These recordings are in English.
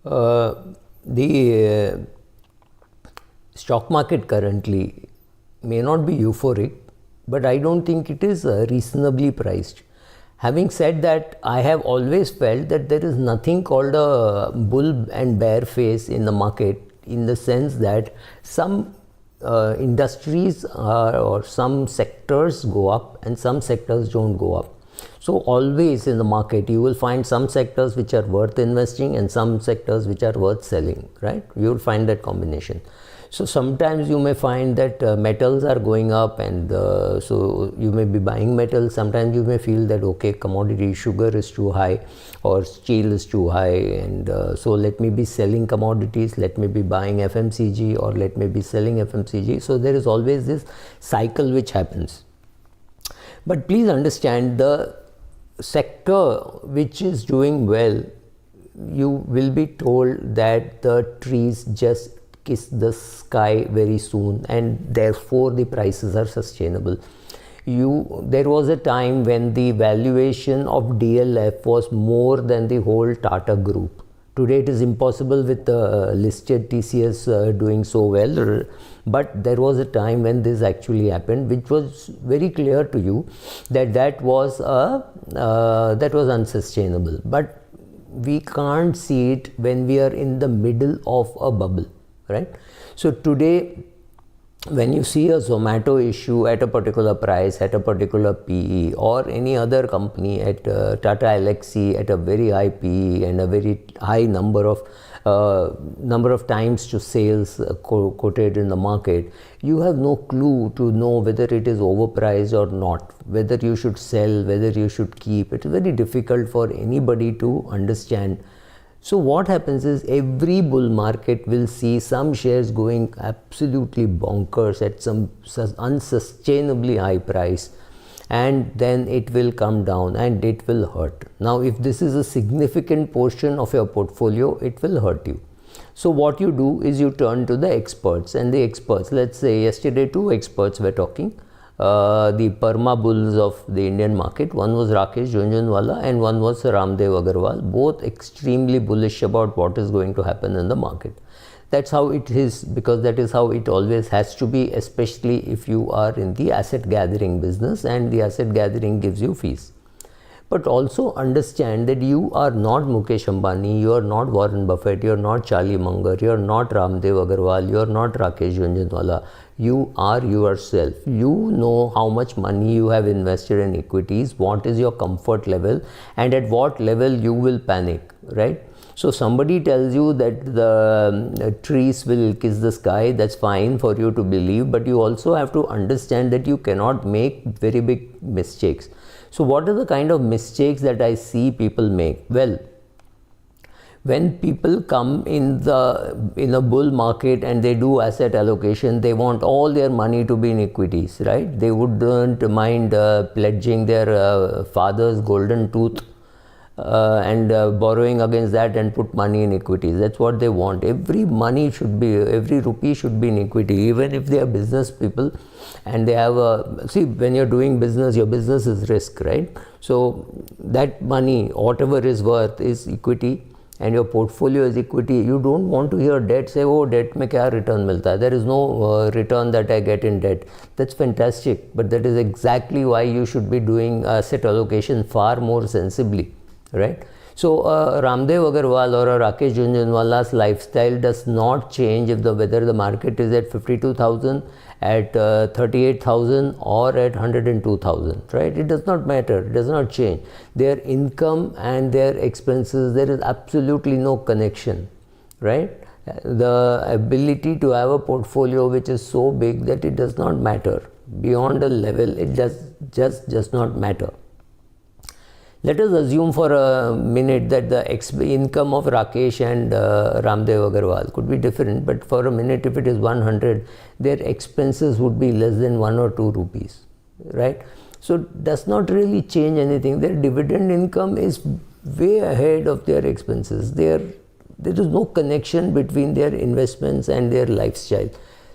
The stock market currently may not be euphoric, but I don't think it is reasonably priced. Having said that, I have always felt that there is nothing called a bull and bear phase in the market, in the sense that some industries or some sectors go up and some sectors don't go up. So always in the market you will find some sectors which are worth investing and some sectors which are worth selling, right? You will find that combination. So sometimes you may find that metals are going up, and so you may be buying metals. Sometimes you may feel that okay, commodity sugar is too high or steel is too high, and so let me be selling commodities, let me be buying FMCG, or let me be selling FMCG. So there is always this cycle which happens. But please understand, the sector which is doing well, you will be told that the trees just kiss the sky very soon, and therefore the prices are sustainable. There was a time when the valuation of DLF was more than the whole Tata group. Today it is impossible with the listed TCS doing so well, but there was a time when this actually happened, which was very clear to you that that was unsustainable. But we can't see it when we are in the middle of a bubble, right? So today, when you see a Zomato issue at a particular price, at a particular PE, or any other company at Tata Elxsi at a very high PE and a very high number of times to sales quoted in the market, you have no clue to know whether it is overpriced or not, whether you should sell, whether you should keep. It is very difficult for anybody to understand. So what happens is, every bull market will see some shares going absolutely bonkers at some unsustainably high price, and then it will come down and it will hurt. Now if this is a significant portion of your portfolio, it will hurt you. So what you do is you turn to the experts, and the experts, let's say yesterday 2 experts were talking, the Perma bulls of the Indian market. One was Rakesh Jhunjhunwala and one was Ramdev Agarwal, both extremely bullish about what is going to happen in the market. That's how it is, because that is how it always has to be, especially if you are in the asset gathering business and the asset gathering gives you fees. But also understand that you are not Mukesh Ambani, you are not Warren Buffett, you are not Charlie Munger, you are not Ramdev Agarwal, you are not Rakesh Jhunjhunwala. You are yourself. You know how much money you have invested in equities, what is your comfort level, and at what level you will panic, right? So somebody tells you that the trees will kiss the sky, that's fine for you to believe, but you also have to understand that you cannot make very big mistakes. So what are the kind of mistakes that I see people make? Well, when people come in a bull market and they do asset allocation, they want all their money to be in equities, right? They wouldn't mind pledging their father's golden tooth and borrowing against that and put money in equities. That's what they want. Every rupee should be in equity, even if they are business people and they have see, when you're doing business, your business is risk, right? So that money, whatever is worth, is equity, and your portfolio is equity. You don't want to hear debt, say, oh, debt mein kya return milta hai? There is no return that I get in debt. That's fantastic, but that is exactly why you should be doing asset allocation far more sensibly, right? So Ramdev Agarwal or a Rakesh Jhunjhunwala's lifestyle does not change whether the market is at 52,000, at 38,000 or at 102,000, right? It does not matter. It does not change. Their income and their expenses, there is absolutely no connection, right? The ability to have a portfolio which is so big that it does not matter. Beyond a level, it just does not matter. Let us assume for a minute that the income of Rakesh and Ramdev Agarwal could be different, but for a minute, if it is 100, their expenses would be less than 1 or 2 rupees, right? So it does not really change anything. Their dividend income is way ahead of their expenses. There is no connection between their investments and their lifestyle.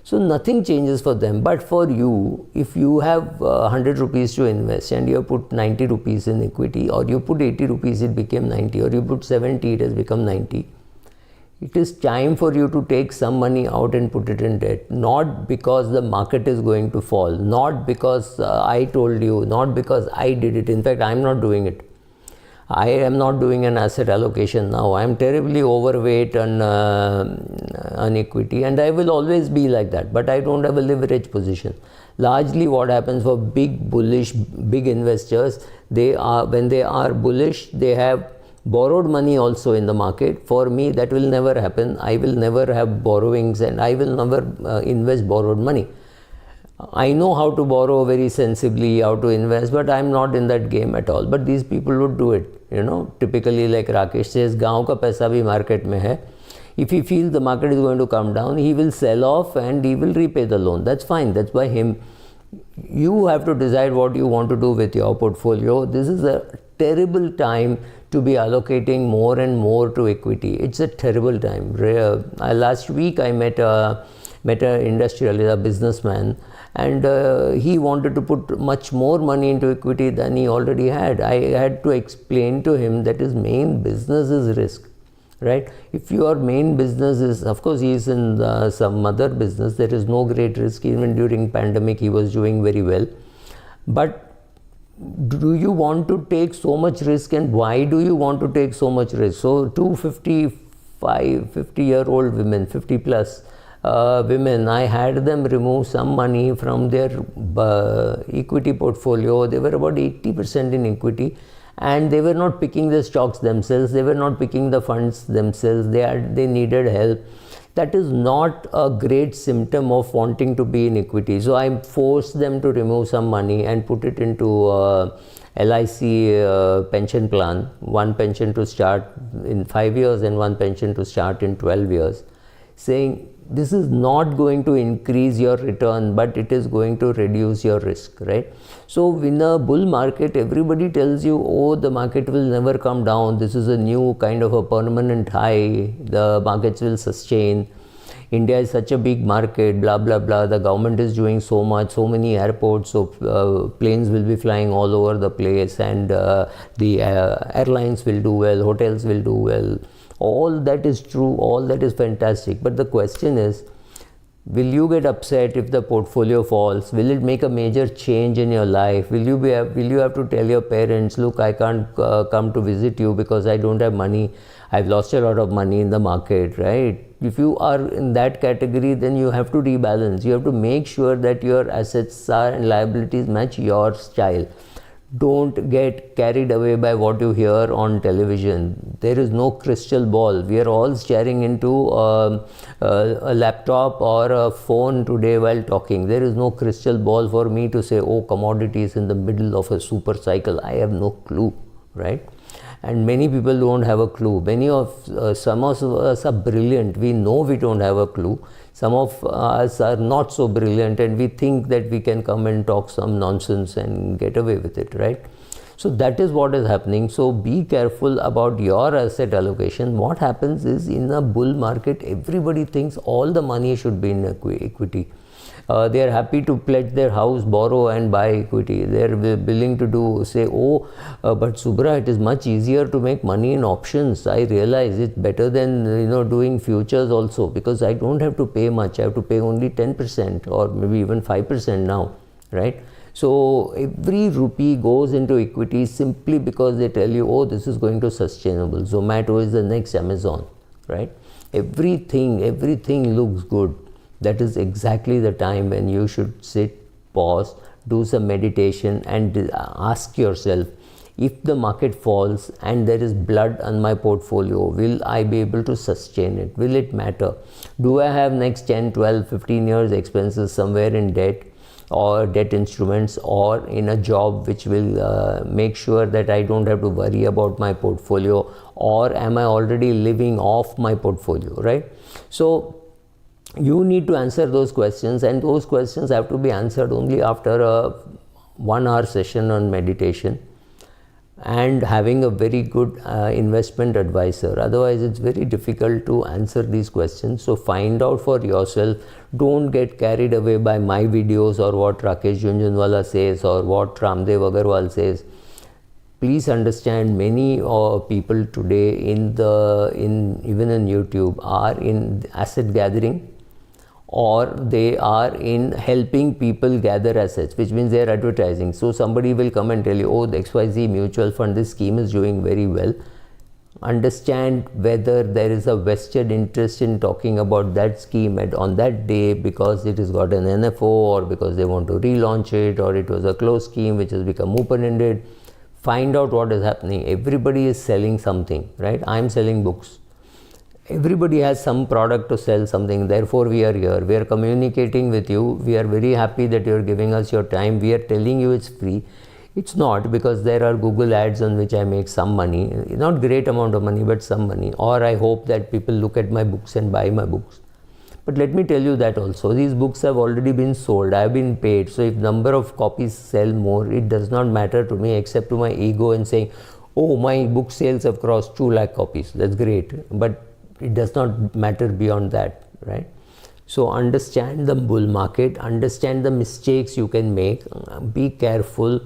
So nothing changes for them. But for you, if you have 100 rupees to invest and you have put 90 rupees in equity, or you put 80 rupees, it became 90, or you put 70, it has become 90. It is time for you to take some money out and put it in debt, not because the market is going to fall, not because I told you, not because I did it. In fact, I am not doing it. I am not doing an asset allocation now. I am terribly overweight on equity, and I will always be like that, but I don't have a leverage position. Largely what happens for big bullish, big investors, when they are bullish, they have borrowed money also in the market. For me, that will never happen. I will never have borrowings, and I will never invest borrowed money. I know how to borrow very sensibly, how to invest, but I'm not in that game at all. But these people would do it, typically, like Rakesh says, गाँव का पैसा भी market में है. If he feels the market is going to come down, he will sell off and he will repay the loan. That's fine. That's by him. You have to decide what you want to do with your portfolio. This is a terrible time to be allocating more and more to equity. It's a terrible time. Last week I met a industrialist, a businessman, and he wanted to put much more money into equity than he already had. I had to explain to him that his main business is risk, right? If your main business is, of course he is in some other business, there is no great risk. Even during pandemic he was doing very well. But do you want to take so much risk, and why do you want to take so much risk? So 50-year-old women, 50 plus women, I had them remove some money from their equity portfolio. They were about 80% in equity, and they were not picking the stocks themselves, they were not picking the funds themselves, they needed help. That is not a great symptom of wanting to be in equity. So I forced them to remove some money and put it into LIC pension plan, one pension to start in 5 years and one pension to start in 12 years, saying this is not going to increase your return, but it is going to reduce your risk, right? So in a bull market, everybody tells you, oh, the market will never come down. This is a new kind of a permanent high. The markets will sustain. India is such a big market, blah, blah, blah. The government is doing so much, so many airports, so planes will be flying all over the place, and the airlines will do well, hotels will do well. All that is true, all that is fantastic. But the question is, will you get upset if the portfolio falls? Will it make a major change in your life? Will you have to tell your parents, look, I can't come to visit you because I don't have money. I've lost a lot of money in the market, right? If you are in that category, then you have to rebalance. You have to make sure that your assets and liabilities match your style. Don't get carried away by what you hear on television. There is no crystal ball. We are all staring into a laptop or a phone today while talking. There is no crystal ball for me to say, oh, commodities in the middle of a super cycle. I have no clue, right? And many people don't have a clue. Some of us are brilliant. We know we don't have a clue. Some of us are not so brilliant, and we think that we can come and talk some nonsense and get away with it, right? So that is what is happening. So be careful about your asset allocation. What happens is, in a bull market, everybody thinks all the money should be in equity. They are happy to pledge their house, borrow and buy equity. They are willing to say, oh, but Subra, it is much easier to make money in options. I realize it's better than doing futures also, because I don't have to pay much. I have to pay only 10% or maybe even 5% now, right? So every rupee goes into equity simply because they tell you, oh, this is going to sustainable. Zomato is the next Amazon, right? Everything looks good. That is exactly the time when you should sit, pause, do some meditation and ask yourself, if the market falls and there is blood on my portfolio, will I be able to sustain it? Will it matter? Do I have next 10, 12, 15 years expenses somewhere in debt or debt instruments, or in a job which will make sure that I don't have to worry about my portfolio, or am I already living off my portfolio, right? So you need to answer those questions, and those questions have to be answered only after a 1 hour session on meditation and having a very good investment advisor. Otherwise, it's very difficult to answer these questions. So find out for yourself. Don't get carried away by my videos or what Rakesh Jhunjhunwala says or what Ramdev Agarwal says. please understand, many people today even in YouTube are in asset gathering, or they are in helping people gather assets, which means they are advertising. So somebody will come and tell you, oh, the XYZ mutual fund, this scheme is doing very well. Understand whether there is a vested interest in talking about that scheme on that day because it has got an NFO, or because they want to relaunch it, or it was a closed scheme which has become open-ended. Find out what is happening. Everybody is selling something, right? I am selling books. Everybody has some product to sell something, therefore we are here. We are communicating with you. We are very happy that you are giving us your time. We are telling you it's free. It's not, because there are Google ads on which I make some money, not great amount of money, but some money. Or I hope that people look at my books and buy my books. But let me tell you that also, these books have already been sold. I have been paid. So if number of copies sell more, it does not matter to me, except to my ego and saying, oh, my book sales have crossed 2 lakh copies. That's great. But it does not matter beyond that, right? So understand the bull market, understand the mistakes you can make, be careful,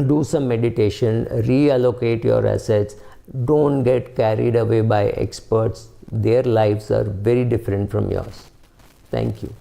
do some meditation, reallocate your assets. Don't get carried away by experts. Their lives are very different from yours. Thank you.